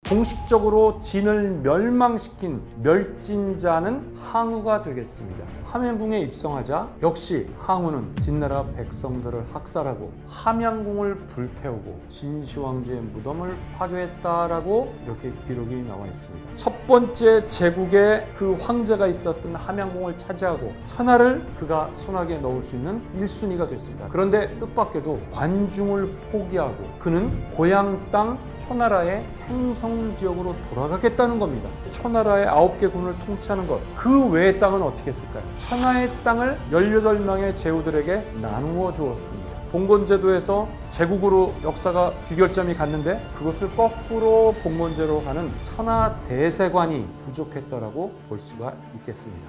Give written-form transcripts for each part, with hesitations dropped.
공식적으로 진을 멸망시킨 멸진자는 항우가 되겠습니다. 함양궁에 입성하자 역시 항우는 진나라 백성들을 학살하고 함양궁을 불태우고 진시황제의 무덤을 파괴했다라고 이렇게 기록이 나와 있습니다. 첫 번째 제국의 그 황제가 있었던 함양궁을 차지하고 천하를 그가 손아귀에 넣을 수 있는 1순위가 됐습니다. 그런데 뜻밖에도 관중을 포기하고 그는 고향 땅 초나라의 행성지역으로 돌아가겠다는 겁니다. 초나라의 9개 군을 통치하는 것, 그 외의 땅은 어떻게 했을까요? 천하의 땅을 18명의 제후들에게 나누어 주었습니다. 봉건제도에서 제국으로 역사가 귀결점이 갔는데 그것을 거꾸로 봉건제로 가는 천하대세관이 부족했다라고 볼 수가 있겠습니다.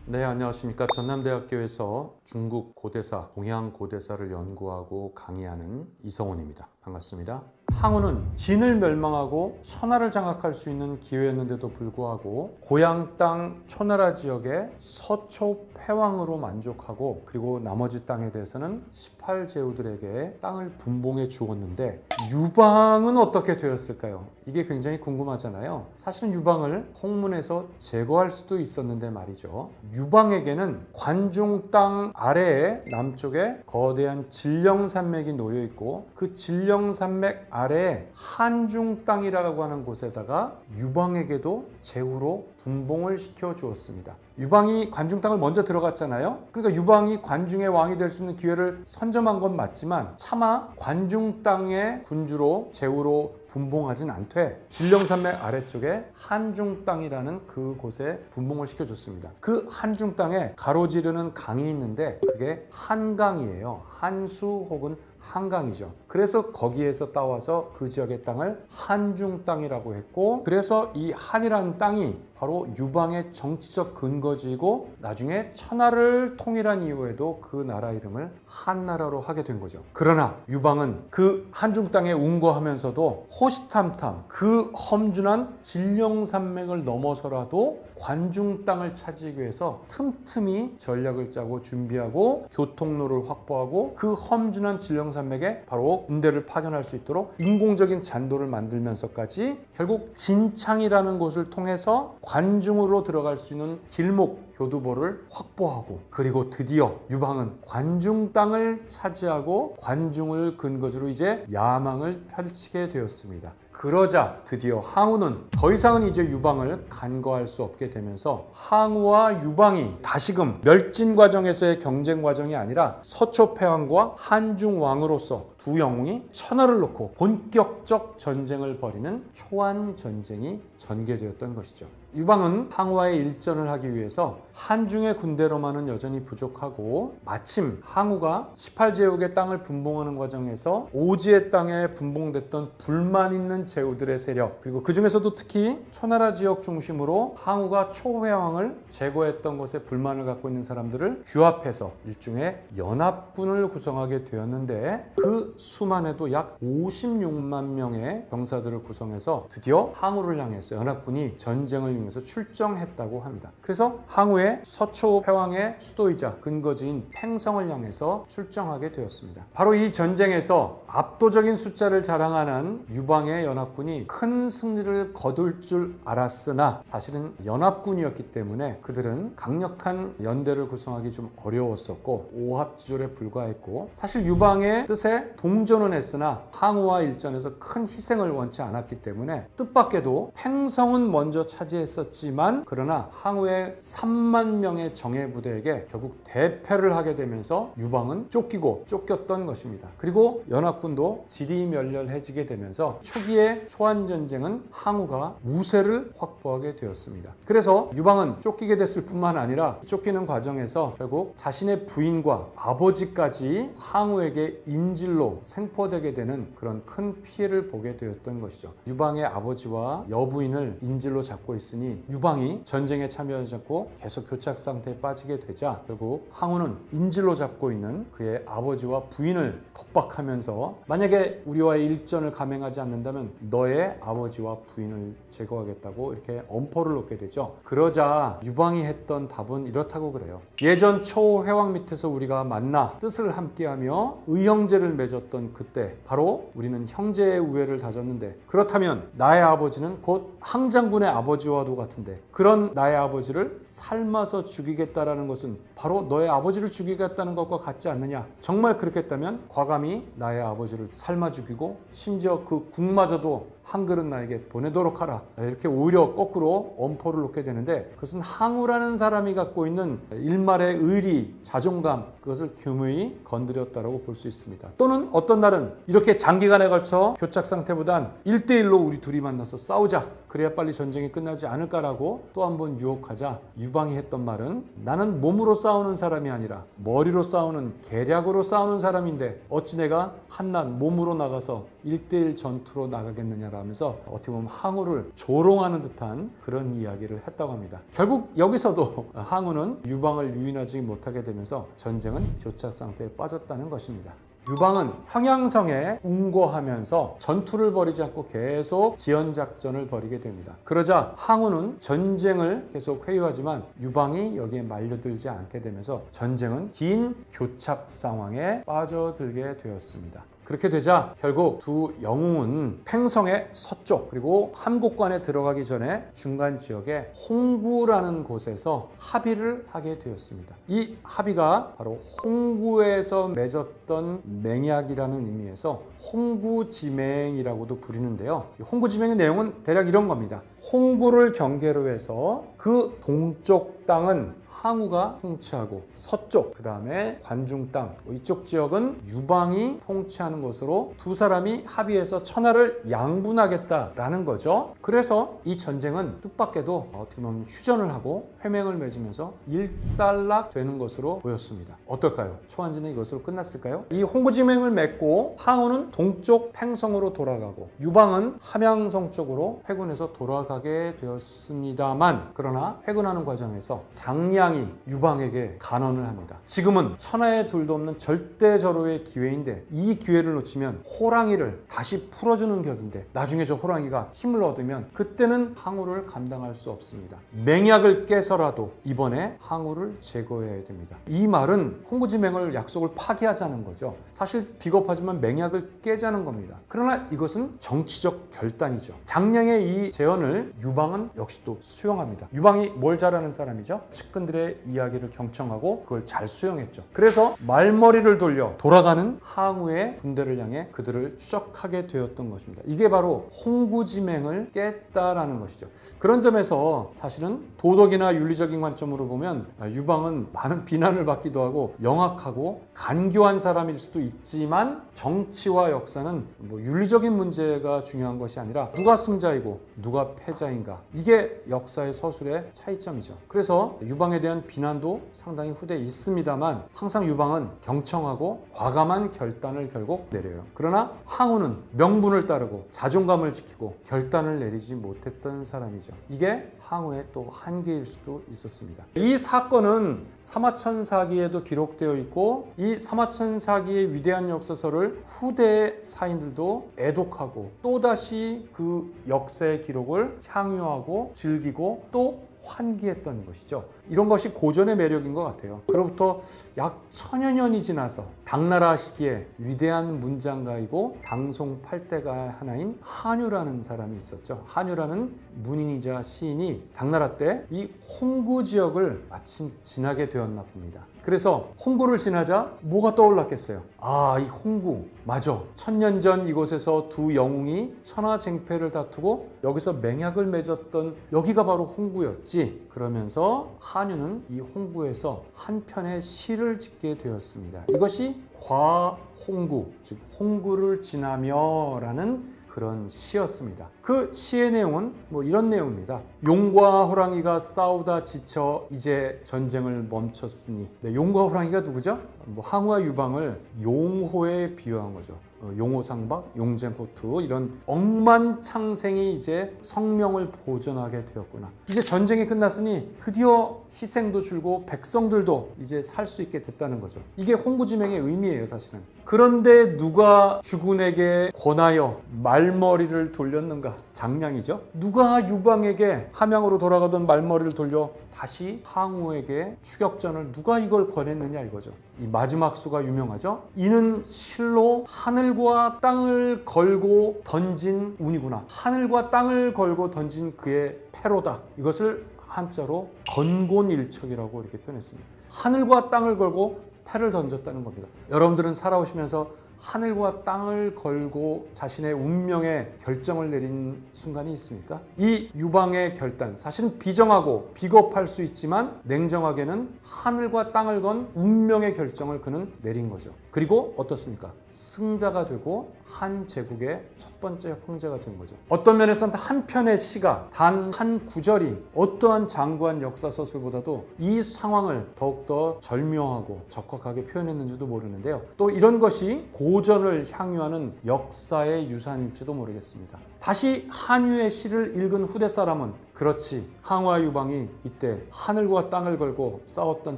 네, 안녕하십니까. 전남대학교에서 중국 고대사, 동양 고대사를 연구하고 강의하는 이성훈입니다. 반갑습니다. 항우는 진을 멸망하고 천하를 장악할 수 있는 기회였는데도 불구하고 고향 땅 초나라 지역의 서초 패왕으로 만족하고 그리고 나머지 땅에 대해서는 18제후들에게 땅을 분봉해 주었는데 유방은 어떻게 되었을까요? 이게 굉장히 궁금하잖아요. 사실은 유방을 홍문에서 제거할 수도 있었는데 말이죠. 유방에게는 관중 땅 아래에 남쪽에 거대한 진령산맥이 놓여 있고 그 진령산맥 아래에 한중 땅이라고 하는 곳에다가 유방에게도 제후로 분봉을 시켜 주었습니다. 유방이 관중 땅을 먼저 들어갔잖아요. 그러니까 유방이 관중의 왕이 될 수 있는 기회를 선점한 건 맞지만 차마 관중 땅의 군주로 제후로 분봉하진 않되 진령산맥 아래쪽에 한중 땅이라는 그곳에 분봉을 시켜줬습니다. 그 한중 땅에 가로지르는 강이 있는데 그게 한강이에요. 한수 혹은 한강이죠. 그래서 거기에서 따와서 그 지역의 땅을 한중 땅이라고 했고 그래서 이 한이라는 땅이 바로 유방의 정치적 근거지이고 나중에 천하를 통일한 이후에도 그 나라 이름을 한나라로 하게 된 거죠. 그러나 유방은 그 한중 땅에 운거하면서도 호시탐탐 그 험준한 진령산맥을 넘어서라도 관중 땅을 차지하기 위해서 틈틈이 전략을 짜고 준비하고 교통로를 확보하고 그 험준한 진령산맥에 바로 군대를 파견할 수 있도록 인공적인 잔도를 만들면서까지 결국 진창이라는 곳을 통해서 관중으로 들어갈 수 있는 길목 교두보를 확보하고 그리고 드디어 유방은 관중 땅을 차지하고 관중을 근거지로 이제 야망을 펼치게 되었습니다. 그러자 드디어 항우는 더 이상은 이제 유방을 간과할 수 없게 되면서 항우와 유방이 다시금 멸진 과정에서의 경쟁 과정이 아니라 서초패왕과 한중왕으로서 두 영웅이 천하를 놓고 본격적 전쟁을 벌이는 초안전쟁이 전개되었던 것이죠. 유방은 항우와의 일전을 하기 위해서 한중의 군대로만은 여전히 부족하고 마침 항우가 18제국의 땅을 분봉하는 과정에서 오지의 땅에 분봉됐던 불만 있는 제후들의 세력 그리고 그 중에서도 특히 초나라 지역 중심으로 항우가 초회왕을 제거했던 것에 불만을 갖고 있는 사람들을 규합해서 일종의 연합군을 구성하게 되었는데 그 수만 해도 약 56만 명의 병사들을 구성해서 드디어 항우를 향해서 연합군이 전쟁을 이용해서 출정했다고 합니다. 그래서 항우의 서초 패왕의 수도이자 근거지인 팽성을 향해서 출정하게 되었습니다. 바로 이 전쟁에서 압도적인 숫자를 자랑하는 유방의 연합군이 큰 승리를 거둘 줄 알았으나 사실은 연합군이었기 때문에 그들은 강력한 연대를 구성하기 좀 어려웠었고 오합지졸에 불과했고 사실 유방의 뜻에 동조는 했으나 항우와 일전에서 큰 희생을 원치 않았기 때문에 뜻밖에도 팽성은 먼저 차지했었지만 그러나 항우의 3만 명의 정예부대에게 결국 대패를 하게 되면서 유방은 쫓겼던 것입니다. 그리고 연합군도 지리멸렬해지게 되면서 초기의 초안전쟁은 항우가 우세를 확보하게 되었습니다. 그래서 유방은 쫓기게 됐을 뿐만 아니라 쫓기는 과정에서 결국 자신의 부인과 아버지까지 항우에게 인질로 생포되게 되는 그런 큰 피해를 보게 되었던 것이죠. 유방의 아버지와 여부인을 인질로 잡고 있으니 됐으니 유방이 전쟁에 참여하지 않고 계속 교착 상태에 빠지게 되자 결국 항우는 인질로 잡고 있는 그의 아버지와 부인을 겁박하면서 만약에 우리와의 일전을 감행하지 않는다면 너의 아버지와 부인을 제거하겠다고 이렇게 엄포를 놓게 되죠. 그러자 유방이 했던 답은 이렇다고 그래요. 예전 초회왕 밑에서 우리가 만나 뜻을 함께하며 의형제를 맺었던 그때 바로 우리는 형제의 우애를 다졌는데 그렇다면 나의 아버지는 곧 항장군의 아버지와도 같은데 그런 나의 아버지를 삶아서 죽이겠다라는 것은 바로 너의 아버지를 죽이겠다는 것과 같지 않느냐. 정말 그렇겠다면 과감히 나의 아버지를 삶아 죽이고 심지어 그 국마저도 한 그릇 나에게 보내도록 하라. 이렇게 오히려 거꾸로 엄포를 놓게 되는데 그것은 항우라는 사람이 갖고 있는 일말의 의리, 자존감 그것을 교묘히 건드렸다고 볼 수 있습니다. 또는 어떤 날은 이렇게 장기간에 걸쳐 교착 상태보단 1대1로 우리 둘이 만나서 싸우자. 그래야 빨리 전쟁이 끝나지 않을까라고 또 한 번 유혹하자 유방이 했던 말은 나는 몸으로 싸우는 사람이 아니라 머리로 싸우는 계략으로 싸우는 사람인데 어찌 내가 한낱 몸으로 나가서 1대1 전투로 나가겠느냐라면서 어떻게 보면 항우를 조롱하는 듯한 그런 이야기를 했다고 합니다. 결국 여기서도 항우는 유방을 유인하지 못하게 되면서 전쟁은 교착 상태에 빠졌다는 것입니다. 유방은 평양성에 운거하면서 전투를 벌이지 않고 계속 지연작전을 벌이게 됩니다. 그러자 항우는 전쟁을 계속 회유하지만 유방이 여기에 말려들지 않게 되면서 전쟁은 긴 교착 상황에 빠져들게 되었습니다. 그렇게 되자 결국 두 영웅은 팽성의 서쪽 그리고 함곡관에 들어가기 전에 중간 지역에 홍구라는 곳에서 합의를 하게 되었습니다. 이 합의가 바로 홍구에서 맺었던 맹약이라는 의미에서 홍구지맹이라고도 부르는데요. 홍구지맹의 내용은 대략 이런 겁니다. 홍구를 경계로 해서 그 동쪽 땅은 항우가 통치하고 서쪽, 그 다음에 관중 땅, 이쪽 지역은 유방이 통치하는 것으로 두 사람이 합의해서 천하를 양분하겠다라는 거죠. 그래서 이 전쟁은 뜻밖에도 어떻게 보면 휴전을 하고 회맹을 맺으면서 일단락 되는 것으로 보였습니다. 어떨까요? 초안지는 이것으로 끝났을까요? 이 홍구지맹을 맺고 항우는 동쪽 팽성으로 돌아가고 유방은 함양성 쪽으로 회군해서 돌아가게 되었습니다만 그러나 회군하는 과정에서 장량이 유방에게 간언을 합니다. 지금은 천하에 둘도 없는 절대절호의 기회인데 이 기회를 놓치면 호랑이를 다시 풀어주는 격인데 나중에 저 호랑이가 힘을 얻으면 그때는 항우를 감당할 수 없습니다. 맹약을 깨서라도 이번에 항우를 제거해야 됩니다. 이 말은 홍구지맹을 약속을 파기하자는 거죠. 사실 비겁하지만 맹약을 깨자는 겁니다. 그러나 이것은 정치적 결단이죠. 장량의 이 제언을 유방은 역시 또 수용합니다. 유방이 뭘 잘하는 사람이죠? 측근들의 이야기를 경청하고 그걸 잘 수용했죠. 그래서 말머리를 돌려 돌아가는 항우의 군대를 향해 그들을 추적하게 되었던 것입니다. 이게 바로 홍구지맹을 깼다라는 것이죠. 그런 점에서 사실은 도덕이나 윤리적인 관점으로 보면 유방은 많은 비난을 받기도 하고 영악하고 간교한 사람일 수도 있지만 정치와 역사는 윤리적인 문제가 중요한 것이 아니라 누가 승자이고 누가 패자인가 이게 역사의 서술의 차이점이죠. 그래서 유방에 대한 비난도 상당히 후대에 있습니다만 항상 유방은 경청하고 과감한 결단을 결국 내려요. 그러나 항우는 명분을 따르고 자존감을 지키고 결단을 내리지 못했던 사람이죠. 이게 항우의 또 한계일 수도 있었습니다. 이 사건은 사마천사기에도 기록되어 있고 이 사마천사기의 위대한 역사서를 후대의 사인들도 애독하고 또다시 그 역사의 기록을 향유하고 즐기고 또 환기했던 것이죠. 이런 것이 고전의 매력인 것 같아요. 그로부터 약 1000여 년이 지나서 당나라 시기에 위대한 문장가이고 당송 8대가 하나인 한유라는 사람이 있었죠. 한유라는 문인이자 시인이 당나라 때 이 홍구 지역을 마침 지나게 되었나 봅니다. 그래서 홍구를 지나자 뭐가 떠올랐겠어요? 아, 이 홍구 맞아. 1000년 전 이곳에서 두 영웅이 천하쟁패를 다투고 여기서 맹약을 맺었던 여기가 바로 홍구였지. 그러면서 한유는 이 홍구에서 한 편의 시를 짓게 되었습니다. 이것이 과홍구, 즉 홍구를 지나며 라는 그런 시였습니다. 그 시의 내용은 이런 내용입니다. 용과 호랑이가 싸우다 지쳐 이제 전쟁을 멈췄으니. 네, 용과 호랑이가 누구죠? 항우와 유방을 용호에 비유한 거죠. 용호상박, 용쟁호투 이런 억만창생이 이제 성명을 보존하게 되었구나. 이제 전쟁이 끝났으니 드디어 희생도 줄고 백성들도 이제 살 수 있게 됐다는 거죠. 이게 홍구지맹의 의미예요, 사실은. 그런데 누가 주군에게 권하여 말머리를 돌렸는가? 장량이죠. 누가 유방에게 함양으로 돌아가던 말머리를 돌려 다시 항우에게 추격전을 누가 이걸 권했느냐 이거죠. 이 마지막 수가 유명하죠. 이는 실로 하늘과 땅을 걸고 던진 운이구나. 하늘과 땅을 걸고 던진 그의 패로다. 이것을 한자로 건곤일척이라고 이렇게 표현했습니다. 하늘과 땅을 걸고 패를 던졌다는 겁니다. 여러분들은 살아오시면서 하늘과 땅을 걸고 자신의 운명의 결정을 내린 순간이 있습니까? 이 유방의 결단, 사실은 비정하고 비겁할 수 있지만 냉정하게는 하늘과 땅을 건 운명의 결정을 그는 내린 거죠. 그리고 어떻습니까? 승자가 되고 한 제국의 첫 번째 황제가 된 거죠. 어떤 면에서는 한 편의 시가, 단 한 구절이 어떠한 장구한 역사서술보다도 이 상황을 더욱더 절묘하고 적확하게 표현했는지도 모르는데요. 또 이런 것이 고전을 향유하는 역사의 유산일지도 모르겠습니다. 다시 한유의 시를 읽은 후대 사람은 그렇지, 항우와 유방이 이때 하늘과 땅을 걸고 싸웠던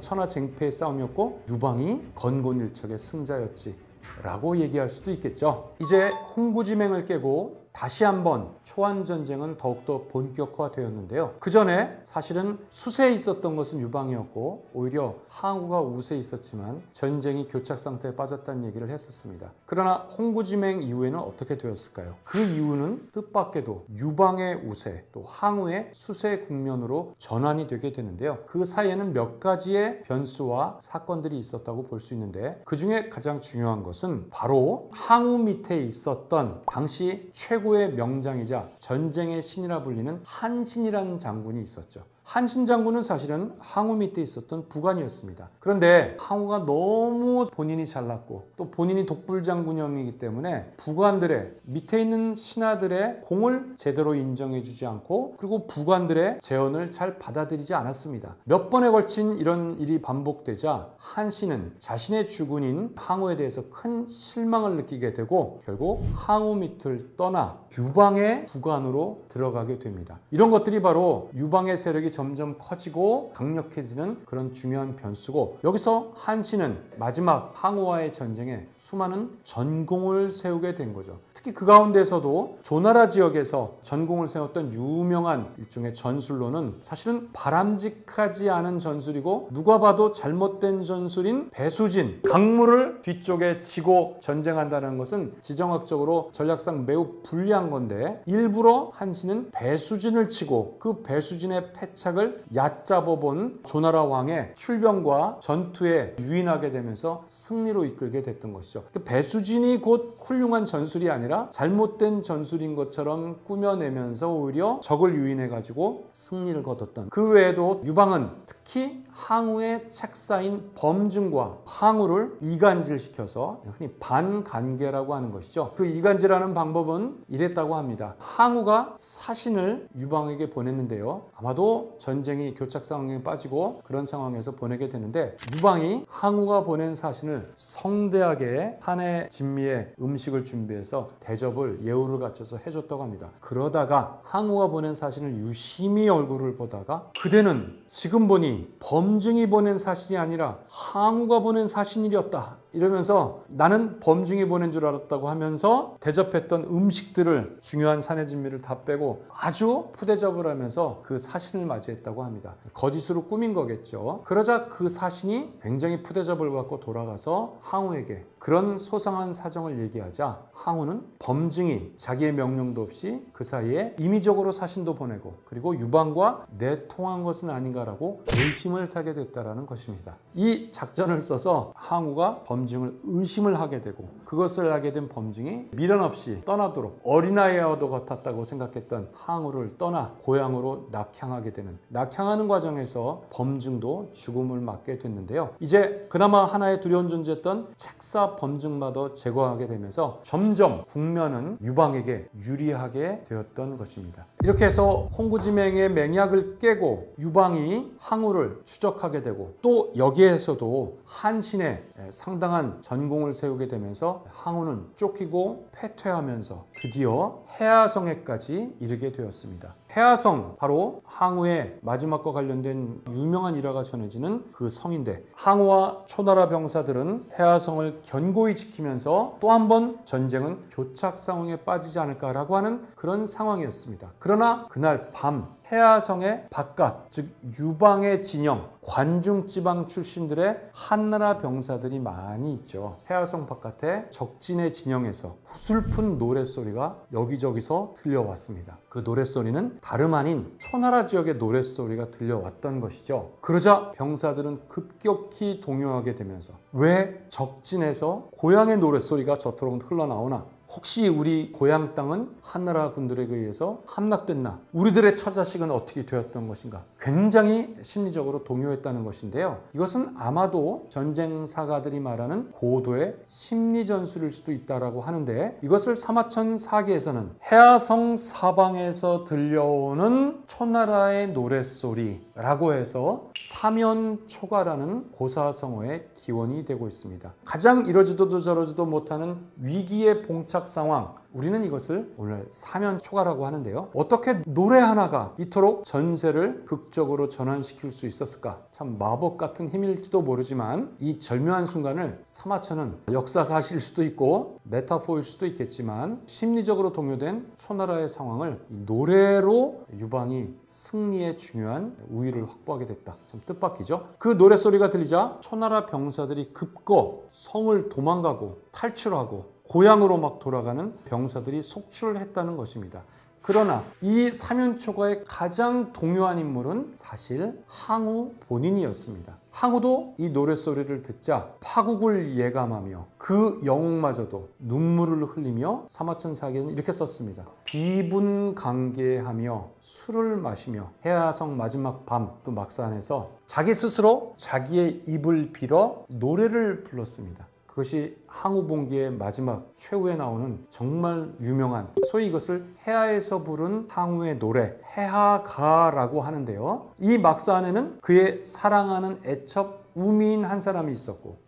천하쟁패의 싸움이었고 유방이 건곤일척의 승자였지 라고 얘기할 수도 있겠죠. 이제 홍구지맹을 깨고 다시 한번 초안전쟁은 더욱더 본격화되었는데요. 그 전에 사실은 수세에 있었던 것은 유방이었고 오히려 항우가 우세에 있었지만 전쟁이 교착 상태에 빠졌다는 얘기를 했었습니다. 그러나 홍구지맹 이후에는 어떻게 되었을까요? 그 이유는 뜻밖에도 유방의 우세 또 항우의 수세 국면으로 전환이 되게 되는데요. 그 사이에는 몇 가지의 변수와 사건들이 있었다고 볼 수 있는데 그 중에 가장 중요한 것은 바로 항우 밑에 있었던 당시 최고의 명장이자 전쟁의 신이라 불리는 한신이라는 장군이 있었죠. 한신 장군은 사실은 항우 밑에 있었던 부관이었습니다. 그런데 항우가 너무 본인이 잘났고 또 본인이 독불장군형이기 때문에 부관들의 밑에 있는 신하들의 공을 제대로 인정해주지 않고 그리고 부관들의 제언을 잘 받아들이지 않았습니다. 몇 번에 걸친 이런 일이 반복되자 한신은 자신의 주군인 항우에 대해서 큰 실망을 느끼게 되고 결국 항우 밑을 떠나 유방의 부관으로 들어가게 됩니다. 이런 것들이 바로 유방의 세력이 점점 커지고 강력해지는 그런 중요한 변수고 여기서 한신은 마지막 항우와의 전쟁에 수많은 전공을 세우게 된 거죠. 특히 그 가운데서도 조나라 지역에서 전공을 세웠던 유명한 일종의 전술로는 사실은 바람직하지 않은 전술이고 누가 봐도 잘못된 전술인 배수진, 강물을 뒤쪽에 치고 전쟁한다는 것은 지정학적으로 전략상 매우 불리한 건데 일부러 한신은 배수진을 치고 그 배수진의 패착을 얕잡아 본 조나라 왕의 출병과 전투에 유인하게 되면서 승리로 이끌게 됐던 것이죠. 배수진이 곧 훌륭한 전술이 아니라 잘못된 전술인 것처럼 꾸며내면서 오히려 적을 유인해가지고 승리를 거뒀던 그 외에도 유방은 특히 항우의 책사인 범증과 항우를 이간질시켜서 흔히 반간계라고 하는 것이죠. 그 이간질하는 방법은 이랬다고 합니다. 항우가 사신을 유방에게 보냈는데요. 아마도 전쟁이 교착 상황에 빠지고 그런 상황에서 보내게 되는데 유방이 항우가 보낸 사신을 성대하게 산의 진미에 음식을 준비해서 대접을 예우를 갖춰서 해줬다고 합니다. 그러다가 항우가 보낸 사신을 유심히 얼굴을 보다가 그대는 지금 보니 범증이 보낸 사신이 아니라 항우가 보낸 사신이었다 이러면서 나는 범증이 보낸 줄 알았다고 하면서 대접했던 음식들을 중요한 산의 진미를 다 빼고 아주 푸대접을 하면서 그 사신을 맞이했다고 합니다. 거짓으로 꾸민 거겠죠. 그러자 그 사신이 굉장히 푸대접을 받고 돌아가서 항우에게 그런 소상한 사정을 얘기하자 항우는 범증이 자기의 명령도 없이 그 사이에 임의적으로 사신도 보내고 그리고 유방과 내통한 것은 아닌가라고 의심을 사게 됐다라는 것입니다. 이 작전을 써서 항우가 범증 범증을 의심을 하게 되고 그것을 알게 된 범증이 미련 없이 떠나도록 어린아이와도 같았다고 생각했던 항우를 떠나 고향으로 낙향하게 되는, 낙향하는 과정에서 범증도 죽음을 맞게 됐는데요. 이제 그나마 하나의 두려운 존재였던 책사 범증마저 제거하게 되면서 점점 국면은 유방에게 유리하게 되었던 것입니다. 이렇게 해서 홍구지맹의 맹약을 깨고 유방이 항우를 추적하게 되고 또 여기에서도 한신에 상당한 전공을 세우게 되면서 항우는 쫓기고 패퇴하면서 드디어 해하성에까지 이르게 되었습니다. 해하성, 바로 항우의 마지막과 관련된 유명한 일화가 전해지는 그 성인데, 항우와 초나라 병사들은 해하성을 견고히 지키면서 또 한 번 전쟁은 교착 상황에 빠지지 않을까라고 하는 그런 상황이었습니다. 그러나 그날 밤 해하성의 바깥, 즉 유방의 진영, 관중지방 출신들의 한나라 병사들이 많이 있죠. 해하성 바깥에 적진의 진영에서 구슬픈 노랫소리가 여기저기서 들려왔습니다. 그 노랫소리는 다름 아닌 초나라 지역의 노랫소리가 들려왔던 것이죠. 그러자 병사들은 급격히 동요하게 되면서 왜 적진에서 고향의 노랫소리가 저토록 흘러나오나? 혹시 우리 고향 땅은 한나라 군들에게 의해서 함락됐나? 우리들의 처자식은 어떻게 되었던 것인가? 굉장히 심리적으로 동요했다는 것인데요. 이것은 아마도 전쟁사가들이 말하는 고도의 심리전술일 수도 있다고 하는데, 이것을 사마천 사기에서는 해하성 사방에서 들려오는 초나라의 노랫소리라고 해서 사면초가라는 고사성어의 기원이 되고 있습니다. 가장 이러지도 저러지도 못하는 위기의 봉착 상황, 우리는 이것을 오늘 사면초가라고 하는데요. 어떻게 노래 하나가 이토록 전세를 극적으로 전환시킬 수 있었을까? 참 마법 같은 힘일지도 모르지만 이 절묘한 순간을 사마천은 역사사실일 수도 있고 메타포일 수도 있겠지만 심리적으로 동요된 초나라의 상황을 노래로 유방이 승리의 중요한 우위를 확보하게 됐다. 참 뜻밖이죠. 그 노랫소리가 들리자 초나라 병사들이 급거 성을 도망가고 탈출하고 고향으로 막 돌아가는 병사들이 속출했다는 것입니다. 그러나 이 사면초가의 가장 동요한 인물은 사실 항우 본인이었습니다. 항우도 이 노랫소리를 듣자 파국을 예감하며 그 영웅마저도 눈물을 흘리며 사마천 사기에는 이렇게 썼습니다. 비분강계하며 술을 마시며 해하성 마지막 밤 그 막산에서 자기 스스로 자기의 입을 빌어 노래를 불렀습니다. 그것이 항우봉기의 마지막 최후에 나오는 정말 유명한, 소위 이것을 해하에서 부른 항우의 노래 해하가라고 하는데요. 이 막사안에는 그의 사랑하는 애첩 우미인 한 사람이 있었고,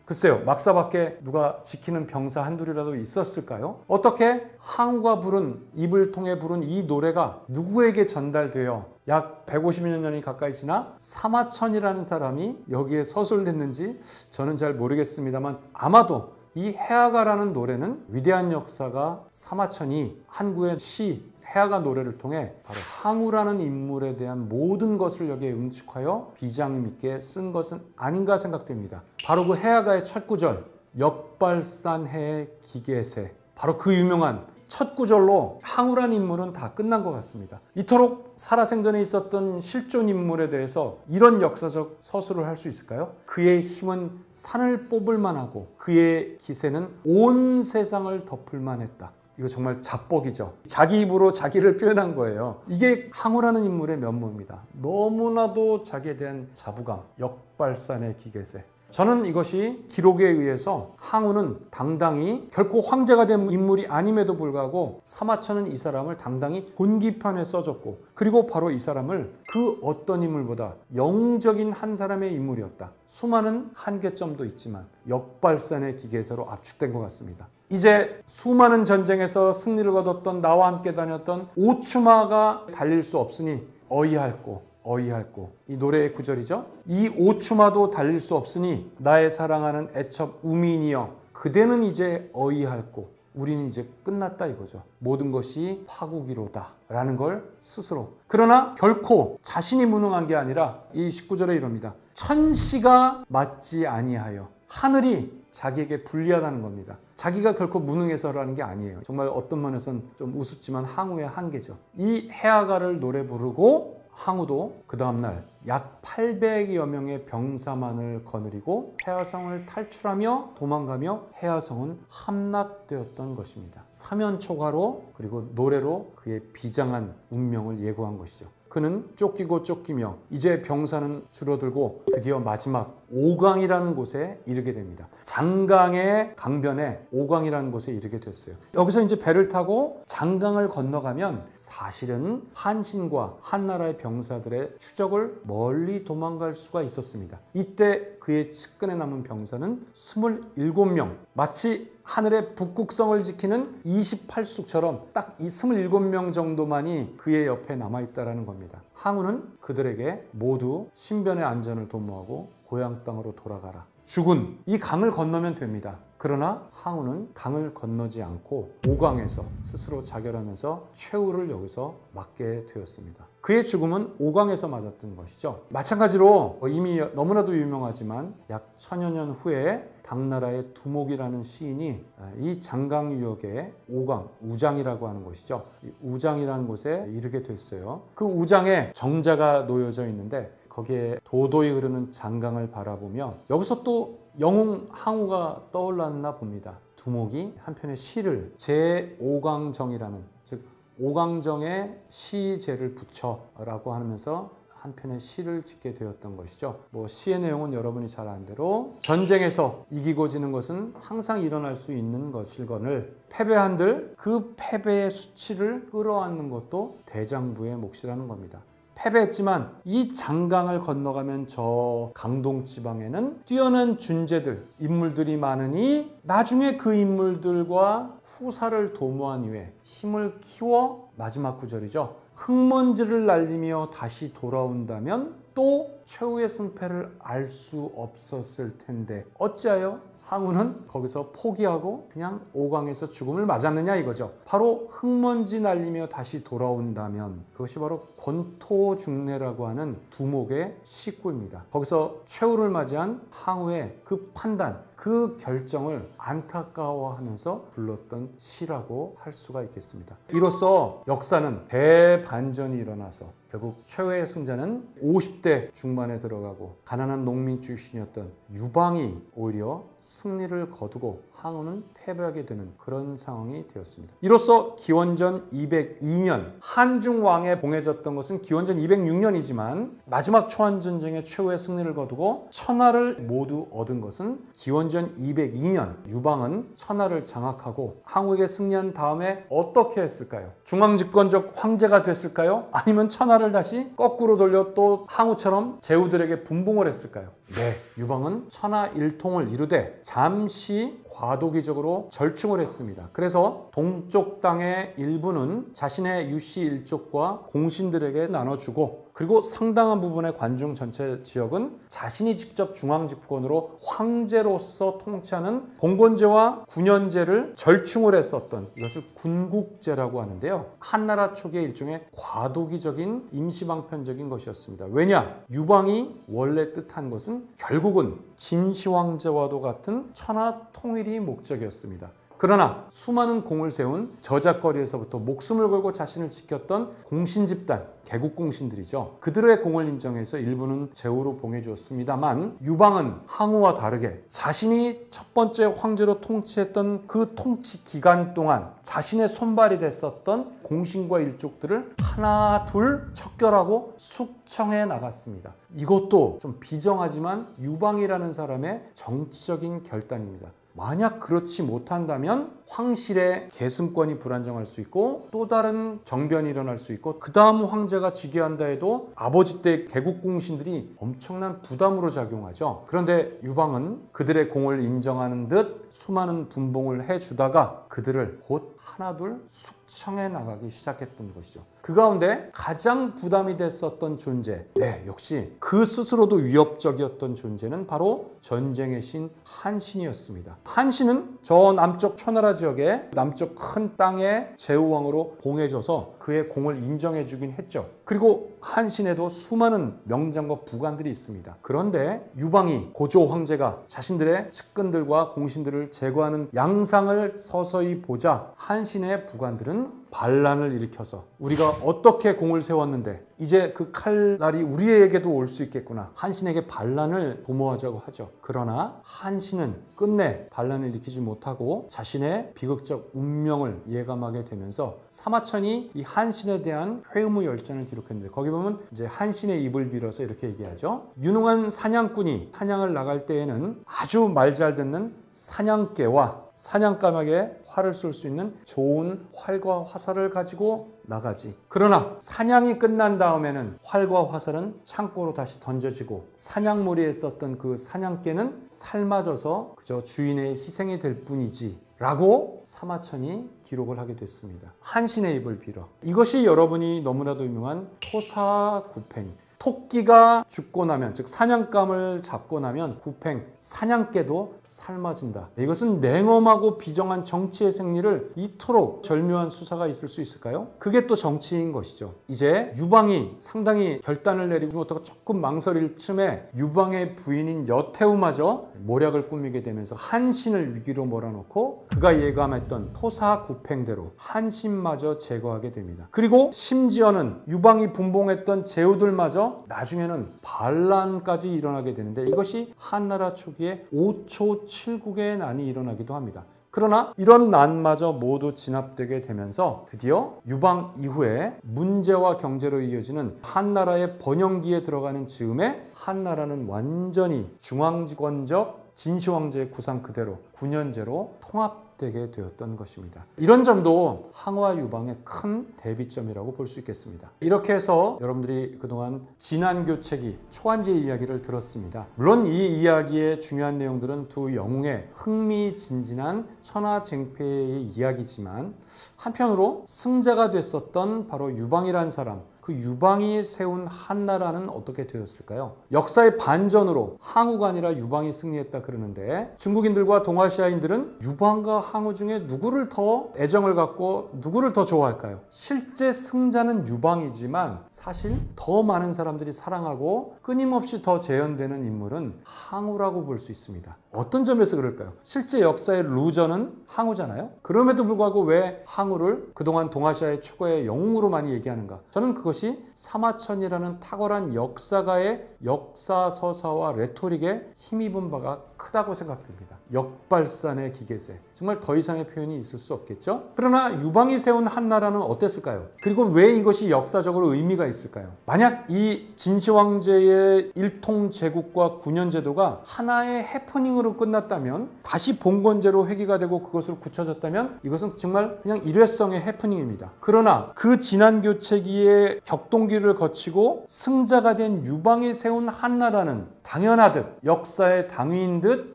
글쎄요, 막사밖에 누가 지키는 병사 한둘이라도 있었을까요? 어떻게 항우가 부른, 입을 통해 부른 이 노래가 누구에게 전달되어 약 150여 년이 가까이 지나 사마천이라는 사람이 여기에 서술됐는지 저는 잘 모르겠습니다만, 아마도 이 해하가라는 노래는 위대한 역사가 사마천이 한구의 시 해하가 노래를 통해 바로 항우라는 인물에 대한 모든 것을 여기에 응축하여 비장심 있게 쓴 것은 아닌가 생각됩니다. 바로 그 해하가의 첫 구절, 역발산해 기계세, 바로 그 유명한 첫 구절로 항우라는 인물은 다 끝난 것 같습니다. 이토록 살아생전에 있었던 실존 인물에 대해서 이런 역사적 서술을 할 수 있을까요? 그의 힘은 산을 뽑을 만하고 그의 기세는 온 세상을 덮을 만했다. 이거 정말 자뻑이죠. 자기 입으로 자기를 표현한 거예요. 이게 항우라는 인물의 면모입니다. 너무나도 자기에 대한 자부감, 역발산의 기계세. 저는 이것이 기록에 의해서 항우는 당당히 결코 황제가 된 인물이 아님에도 불구하고 사마천은 이 사람을 당당히 본기편에 써줬고, 그리고 바로 이 사람을 그 어떤 인물보다 영웅적인 한 사람의 인물이었다. 수많은 한계점도 있지만 역발산의 기계세로 압축된 것 같습니다. 이제 수많은 전쟁에서 승리를 거뒀던 나와 함께 다녔던 오추마가 달릴 수 없으니 어이할꼬 어이할꼬, 이 노래의 구절이죠. 이 오추마도 달릴 수 없으니 나의 사랑하는 애첩 우민이여 그대는 이제 어이할꼬, 우리는 이제 끝났다 이거죠. 모든 것이 파국이로다 라는 걸 스스로. 그러나 결코 자신이 무능한 게 아니라 이 19절에 이럽니다. 천시가 맞지 아니하여, 하늘이 자기에게 불리하다는 겁니다. 자기가 결코 무능해서라는 게 아니에요. 정말 어떤 면에서는 좀 우습지만 항우의 한계죠. 이 해하가를 노래 부르고 항우도 그 다음날 약 800여 명의 병사만을 거느리고 해화성을 탈출하며 도망가며 해화성은 함락되었던 것입니다. 사면초가로 그리고 노래로 그의 비장한 운명을 예고한 것이죠. 그는 쫓기고 쫓기며 이제 병사는 줄어들고 드디어 마지막 오강이라는 곳에 이르게 됩니다. 장강의 강변에 오강이라는 곳에 이르게 됐어요. 여기서 이제 배를 타고 장강을 건너가면 사실은 한신과 한나라의 병사들의 추적을 멀리 도망갈 수가 있었습니다. 이때 그의 측근에 남은 병사는 27명, 마치 하늘의 북극성을 지키는 28숙처럼 딱 이 27명 정도만이 그의 옆에 남아있다는 겁니다. 항우는 그들에게 모두 신변의 안전을 도모하고 고향 땅으로 돌아가라. 죽은 이 강을 건너면 됩니다. 그러나 항우는 강을 건너지 않고 오강에서 스스로 자결하면서 최후를 여기서 맞게 되었습니다. 그의 죽음은 오강에서 맞았던 것이죠. 마찬가지로 이미 너무나도 유명하지만 약 1000여 년 후에 당나라의 두목이라는 시인이 이 장강유역의 오강, 우장이라고 하는 곳이죠. 이 우장이라는 곳에 이르게 됐어요. 그 우장에 정자가 놓여져 있는데 거기에 도도히 흐르는 장강을 바라보며 여기서 또 영웅 항우가 떠올랐나 봅니다. 두목이 한편의 시를 제5강정이라는, 즉 오강정에 시제를 붙여라고 하면서 한편의 시를 짓게 되었던 것이죠. 시의 내용은 여러분이 잘 아는 대로 전쟁에서 이기고 지는 것은 항상 일어날 수 있는 것일거늘 패배한들 그 패배의 수치를 끌어안는 것도 대장부의 몫이라는 겁니다. 패배했지만 이 장강을 건너가면 저 강동 지방에는 뛰어난 준재들, 인물들이 많으니 나중에 그 인물들과 후사를 도모한 이후에 힘을 키워 마지막 구절이죠. 흙먼지를 날리며 다시 돌아온다면 또 최후의 승패를 알 수 없었을 텐데 어찌하여 항우는 거기서 포기하고 그냥 오강에서 죽음을 맞았느냐 이거죠. 바로 흙먼지 날리며 다시 돌아온다면 그것이 바로 권토중래라고 하는 두목의 식구입니다. 거기서 최후를 맞이한 항우의 그 판단, 그 결정을 안타까워하면서 불렀던 시라고 할 수가 있겠습니다. 이로써 역사는 대반전이 일어나서 결국 최후의 승자는 50대 중반에 들어가고 가난한 농민 출신이었던 유방이 오히려 승리를 거두고 항우는 패배하게 되는 그런 상황이 되었습니다. 이로써 기원전 202년 한중왕에 봉해졌던 것은 기원전 206년이지만 마지막 초안전쟁의 최후의 승리를 거두고 천하를 모두 얻은 것은 기원전 202년 유방은 천하를 장악하고 항우에게 승리한 다음에 어떻게 했을까요? 중앙집권적 황제가 됐을까요? 아니면 천하를 다시 거꾸로 돌려 또 항우처럼 제후들에게 분봉을 했을까요? 네, 유방은 천하 일통을 이루되 잠시 과도기적으로 절충을 했습니다. 그래서 동쪽 땅의 일부는 자신의 유씨 일족과 공신들에게 나눠주고 그리고 상당한 부분의 관중 전체 지역은 자신이 직접 중앙집권으로 황제로서 통치하는 봉건제와 군현제를 절충을 했었던 이것을 군국제라고 하는데요. 한나라 초기의 일종의 과도기적인 임시방편적인 것이었습니다. 왜냐? 유방이 원래 뜻한 것은 결국은 진시황제와도 같은 천하 통일이 목적이었습니다. 그러나 수많은 공을 세운 저작거리에서부터 목숨을 걸고 자신을 지켰던 공신 집단, 개국 공신들이죠. 그들의 공을 인정해서 일부는 제후로 봉해주었습니다만 유방은 항우와 다르게 자신이 첫 번째 황제로 통치했던 그 통치 기간 동안 자신의 손발이 됐었던 공신과 일족들을 하나 둘 척결하고 숙청해 나갔습니다. 이것도 좀 비정하지만 유방이라는 사람의 정치적인 결단입니다. 만약 그렇지 못한다면 황실의 계승권이 불안정할 수 있고 또 다른 정변이 일어날 수 있고 그 다음 황제가 즉위한다 해도 아버지 때 개국공신들이 엄청난 부담으로 작용하죠. 그런데 유방은 그들의 공을 인정하는 듯 수많은 분봉을 해주다가 그들을 곧 하나둘 숙청해 나가기 시작했던 것이죠. 그 가운데 가장 부담이 됐었던 존재, 역시 그 스스로도 위협적이었던 존재는 바로 전쟁의 신 한신이었습니다. 한신은 저 남쪽 초나라 지역의 남쪽 큰 땅의 제후왕으로 봉해져서 그의 공을 인정해주긴 했죠. 그리고 한신에도 수많은 명장과 부관들이 있습니다. 그런데 유방이 고조 황제가 자신들의 측근들과 공신들을 제거하는 양상을 서서히 보자 한신의 부관들은 반란을 일으켜서 우리가 어떻게 공을 세웠는데 이제 그 칼날이 우리에게도 올 수 있겠구나. 한신에게 반란을 도모하자고 하죠. 그러나 한신은 끝내 반란을 일으키지 못하고 자신의 비극적 운명을 예감하게 되면서 사마천이 이 한신에 대한 회의의 열전을 기록했는데 거기 보면 이제 한신의 입을 빌어서 이렇게 얘기하죠. 유능한 사냥꾼이 사냥을 나갈 때에는 아주 말 잘 듣는 사냥개와 사냥감에게 활을 쏠 수 있는 좋은 활과 화살을 가지고 나가지. 그러나 사냥이 끝난 다음에는 활과 화살은 창고로 다시 던져지고 사냥몰이에 썼던 그 사냥개는 삶아져서 그저 주인의 희생이 될 뿐이지 라고 사마천이 기록을 하게 됐습니다. 한신의 입을 빌어. 이것이 여러분이 너무나도 유명한 토사구팽. 토끼가 죽고 나면, 즉 사냥감을 잡고 나면 구팽, 사냥개도 삶아진다. 이것은 냉엄하고 비정한 정치의 생리를 이토록 절묘한 수사가 있을 수 있을까요? 그게 또 정치인 것이죠. 이제 유방이 상당히 결단을 내리고 어떻게 조금 망설일 틈에 유방의 부인인 여태우마저 모략을 꾸미게 되면서 한신을 위기로 몰아넣고 그가 예감했던 토사구팽대로 한신마저 제거하게 됩니다. 그리고 심지어는 유방이 분봉했던 제후들마저 나중에는 반란까지 일어나게 되는데 이것이 한나라 초기에 5초 7국의 난이 일어나기도 합니다. 그러나 이런 난마저 모두 진압되게 되면서 드디어 유방 이후에 문제와 경제로 이어지는 한나라의 번영기에 들어가는 즈음에 한나라는 완전히 중앙권적 진시황제의 구상 그대로 9년제로 통합되게 되었던 것입니다. 이런 점도 항우와 유방의 큰 대비점이라고 볼 수 있겠습니다. 이렇게 해서 여러분들이 그동안 진안교체기 초안지의 이야기를 들었습니다. 물론 이 이야기의 중요한 내용들은 두 영웅의 흥미진진한 천하쟁패의 이야기지만 한편으로 승자가 됐었던 바로 유방이라는 사람, 그 유방이 세운 한나라는 어떻게 되었을까요? 역사의 반전으로 항우가 아니라 유방이 승리했다 그러는데 중국인들과 동아시아인들은 유방과 항우 중에 누구를 더 애정을 갖고 누구를 더 좋아할까요? 실제 승자는 유방이지만 사실 더 많은 사람들이 사랑하고 끊임없이 더 재현되는 인물은 항우라고 볼 수 있습니다. 어떤 점에서 그럴까요? 실제 역사의 루저는 항우잖아요. 그럼에도 불구하고 왜 항우를 그동안 동아시아의 최고의 영웅으로 많이 얘기하는가? 저는 그것이 사마천이라는 탁월한 역사가의 역사서사와 레토릭에 힘입은 바가 크다고 생각됩니다. 역발산의 기계세. 정말 더 이상의 표현이 있을 수 없겠죠? 그러나 유방이 세운 한나라는 어땠을까요? 그리고 왜 이것이 역사적으로 의미가 있을까요? 만약 이 진시황제의 일통제국과 9년제도가 하나의 해프닝으로 끝났다면 다시 봉건제로 회귀가 되고 그것으로 굳혀졌다면 이것은 정말 그냥 일회성의 해프닝입니다. 그러나 그 진안교체기의 격동기를 거치고 승자가 된 유방이 세운 한나라는 당연하듯 역사의 당위인 듯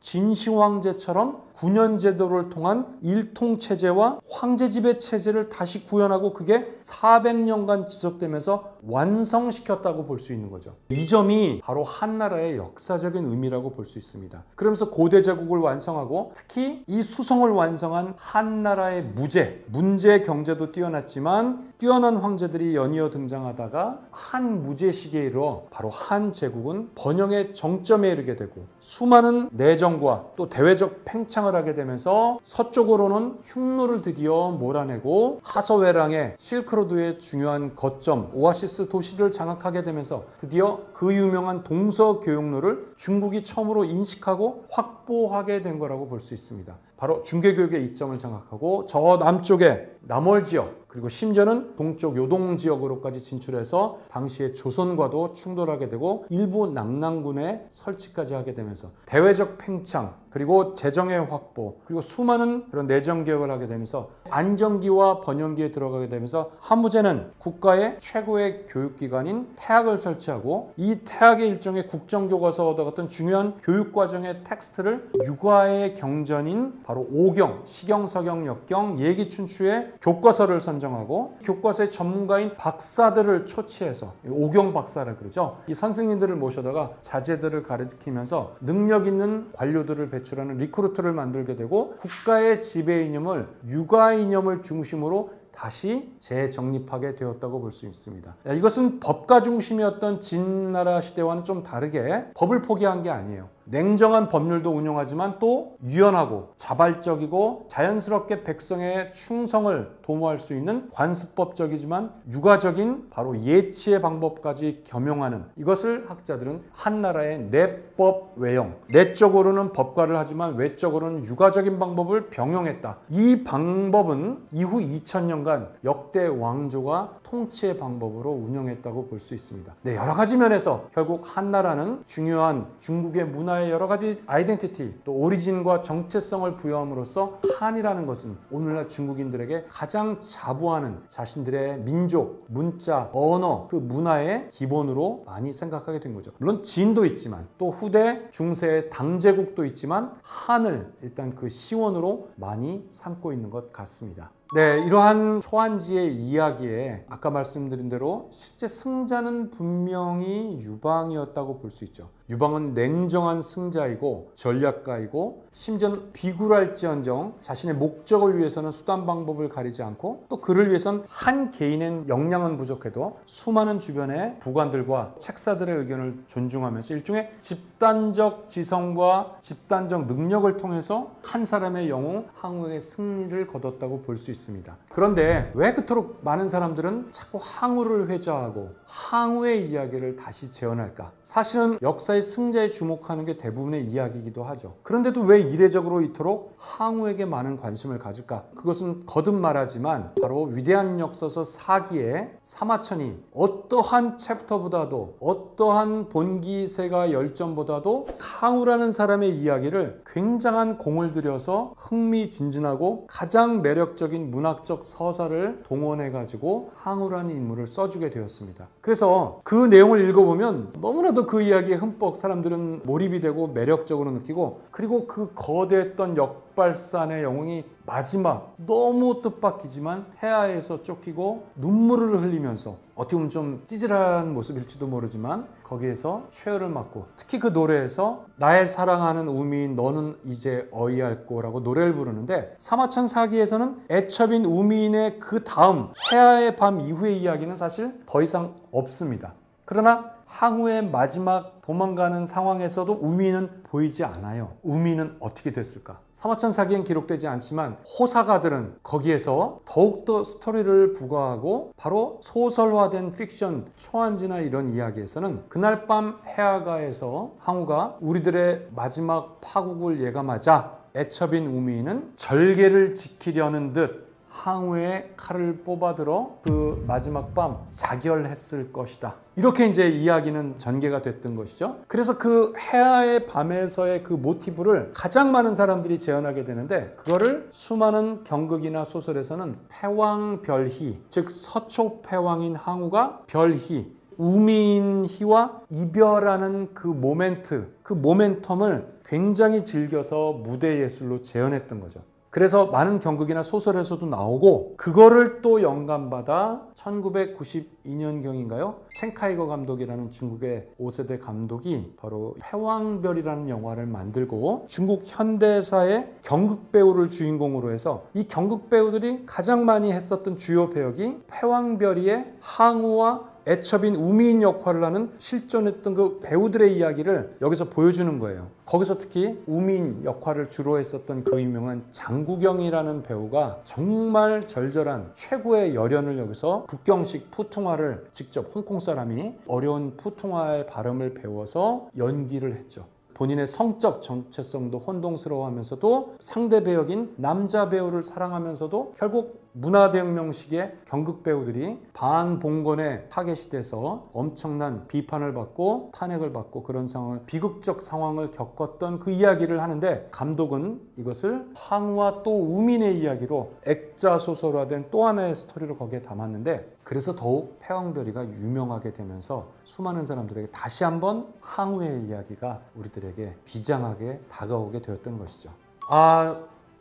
진시황제처럼 9년제도를 통한 일통체제와 황제지배 체제를 다시 구현하고 그게 400년간 지속되면서 완성시켰다고 볼 수 있는 거죠. 이 점이 바로 한나라의 역사적인 의미라고 볼 수 있습니다. 그러면서 고대 제국을 완성하고 특히 이 수성을 완성한 한나라의 문제 경제도 뛰어났지만 뛰어난 황제들이 연이어 등장하다가 한 무제 시기에 이르러 바로 한 제국은 번영의 정점에 이르게 되고 수많은 내정과 또 대외적 팽창을 하게 되면서 서쪽으로는 흉노를 드디어 몰아내고 하서회랑의 실크로드의 중요한 거점 오아시스 도시를 장악하게 되면서 드디어 그 유명한 동서교역로를 중국이 처음으로 인식하고 확보하게 된 거라고 볼 수 있습니다. 바로 중개교육의 이점을 장악하고 저 남쪽에 남월 지역 그리고 심지어는 동쪽 요동 지역으로까지 진출해서 당시의 조선과도 충돌하게 되고 일부 낙랑군에 설치까지 하게 되면서 대외적 팽창 그리고 재정의 확보 그리고 수많은 그런 내정 개혁을 하게 되면서 안정기와 번영기에 들어가게 되면서 한무제는 국가의 최고의 교육기관인 태학을 설치하고 이 태학의 일종의 국정교과서 같은 중요한 교육과정의 텍스트를 육아의 경전인 바로 오경, 시경, 서경, 역경, 예기춘추의 교과서를 선정하고 교과서의 전문가인 박사들을 초치해서 오경 박사라 그러죠. 이 선생님들을 모셔다가 자제들을 가르치면서 능력 있는 관료들을 배출하는 리크루트를 만들게 되고 국가의 지배 이념을 육아 이념을 중심으로 다시 재정립하게 되었다고 볼 수 있습니다. 이것은 법가 중심이었던 진나라 시대와는 좀 다르게 법을 포기한 게 아니에요. 냉정한 법률도 운영하지만 또 유연하고 자발적이고 자연스럽게 백성의 충성을 도모할 수 있는 관습법적이지만 육아적인 바로 예치의 방법까지 겸용하는, 이것을 학자들은 한나라의 내법 외형, 내적으로는 법과를 하지만 외적으로는 육아적인 방법을 병용했다. 이 방법은 이후 2000년간 역대 왕조가 통치의 방법으로 운영했다고 볼 수 있습니다. 네, 여러 가지 면에서 결국 한나라는 중요한 중국의 문화의 여러 가지 아이덴티티, 또 오리진과 정체성을 부여함으로써 한이라는 것은 오늘날 중국인들에게 가장 자부하는 자신들의 민족, 문자, 언어, 그 문화의 기본으로 많이 생각하게 된 거죠. 물론 진도 있지만 또 후대 중세의 당제국도 있지만 한을 일단 그 시원으로 많이 삼고 있는 것 같습니다. 네, 이러한 초안지의 이야기에 아까 말씀드린 대로 실제 승자는 분명히 유방이었다고 볼 수 있죠. 유방은 냉정한 승자이고 전략가이고 심지어는 비굴할지언정 자신의 목적을 위해서는 수단 방법을 가리지 않고 또 그를 위해선 한 개인의 역량은 부족해도 수많은 주변의 부관들과 책사들의 의견을 존중하면서 일종의 집단적 지성과 집단적 능력을 통해서 한 사람의 영웅 항우의 승리를 거뒀다고 볼 수 있습니다. 그런데 왜 그토록 많은 사람들은 자꾸 항우를 회자하고 항우의 이야기를 다시 재현할까? 사실은 역사의 승자에 주목하는 게 대부분의 이야기이기도 하죠. 그런데도 왜 이례적으로 이토록 항우에게 많은 관심을 가질까? 그것은 거듭 말하지만 바로 위대한 역사서 사기의 사마천이 어떠한 챕터보다도 어떠한 본기세가 열전보다도 항우라는 사람의 이야기를 굉장한 공을 들여서 흥미진진하고 가장 매력적인 문학적 서사를 동원해가지고 항우라는 인물을 써주게 되었습니다. 그래서 그 내용을 읽어보면 너무나도 그 이야기에 흠뻑 사람들은 몰입이 되고 매력적으로 느끼고, 그리고 그 거대했던 역발산의 영웅이 마지막 너무 뜻밖이지만 폐하에서 쫓기고 눈물을 흘리면서 어떻게 보면 좀 찌질한 모습일지도 모르지만 거기에서 최후를 맞고, 특히 그 노래에서 나의 사랑하는 우미인 너는 이제 어이할꼬라고 노래를 부르는데, 사마천 사기에서는 애첩인 우미인의 그 다음 폐하의 밤 이후의 이야기는 사실 더 이상 없습니다. 그러나 항우의 마지막 도망가는 상황에서도 우미는 보이지 않아요. 우미는 어떻게 됐을까? 사마천 사기엔 기록되지 않지만 호사가들은 거기에서 더욱더 스토리를 부과하고 바로 소설화된 픽션, 초안지나 이런 이야기에서는 그날 밤 해아가에서 항우가 우리들의 마지막 파국을 예감하자 애첩인 우미는 절개를 지키려는 듯 항우의 칼을 뽑아들어 그 마지막 밤 자결했을 것이다. 이렇게 이제 이야기는 전개가 됐던 것이죠. 그래서 그 해아의 밤에서의 그 모티브를 가장 많은 사람들이 재현하게 되는데, 그거를 수많은 경극이나 소설에서는 패왕별희, 즉 서초 패왕인 항우가 별희, 우미인 희와 이별하는 그 모멘트, 그 모멘텀을 굉장히 즐겨서 무대 예술로 재현했던 거죠. 그래서 많은 경극이나 소설에서도 나오고, 그거를 또 영감받아 1992년경인가요? 첸카이거 감독이라는 중국의 5세대 감독이 바로 패왕별이라는 영화를 만들고 중국 현대사의 경극 배우를 주인공으로 해서 이 경극 배우들이 가장 많이 했었던 주요 배역이 패왕별이의 항우와 애첩인 우미인 역할을 하는 실존했던 그 배우들의 이야기를 여기서 보여주는 거예요. 거기서 특히 우미인 역할을 주로 했었던 그 유명한 장구경이라는 배우가 정말 절절한 최고의 열연을 여기서 북경식 푸통화를 직접 홍콩 사람이 어려운 푸통화의 발음을 배워서 연기를 했죠. 본인의 성적 정체성도 혼동스러워하면서도 상대 배역인 남자 배우를 사랑하면서도 결국 문화대혁명식의 경극 배우들이 반봉건에 타겟이 돼서 엄청난 비판을 받고 탄핵을 받고 그런 상황을, 비극적 상황을 겪었던 그 이야기를 하는데, 감독은 이것을 항우와 또 우민의 이야기로 액자 소설화된 또 하나의 스토리를 거기에 담았는데, 그래서 더욱 패왕별이가 유명하게 되면서 수많은 사람들에게 다시 한번 항우의 이야기가 우리들에게 비장하게 다가오게 되었던 것이죠.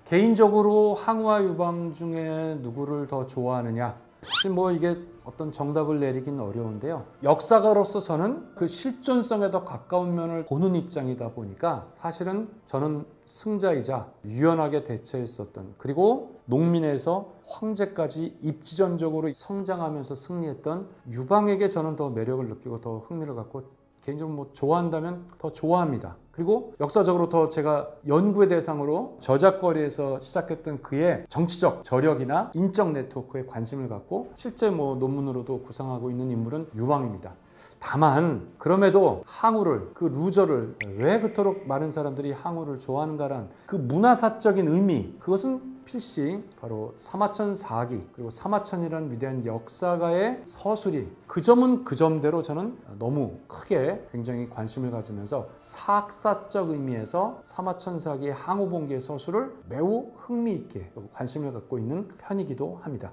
개인적으로 항우와 유방 중에 누구를 더 좋아하느냐? 사실 뭐 이게 어떤 정답을 내리기는 어려운데요. 역사가로서 저는 그 실존성에 더 가까운 면을 보는 입장이다 보니까 사실은 저는 승자이자 유연하게 대처했었던, 그리고 농민에서 황제까지 입지전적으로 성장하면서 승리했던 유방에게 저는 더 매력을 느끼고 더 흥미를 갖고 개인적으로 뭐 좋아한다면 더 좋아합니다. 그리고 역사적으로 더 제가 연구의 대상으로 저작거리에서 시작했던 그의 정치적 저력이나 인적 네트워크에 관심을 갖고 실제 뭐 논문으로도 구상하고 있는 인물은 유망입니다. 다만 그럼에도 항우를, 그 루저를 왜 그토록 많은 사람들이 항우를 좋아하는가란 그 문화사적인 의미, 그것은 필시 바로 사마천사기, 그리고 사마천이라는 위대한 역사가의 서술이 그 점은 그 점대로 저는 너무 크게 굉장히 관심을 가지면서 사학사적 의미에서 사마천사기의 항우봉기의 서술을 매우 흥미있게 관심을 갖고 있는 편이기도 합니다.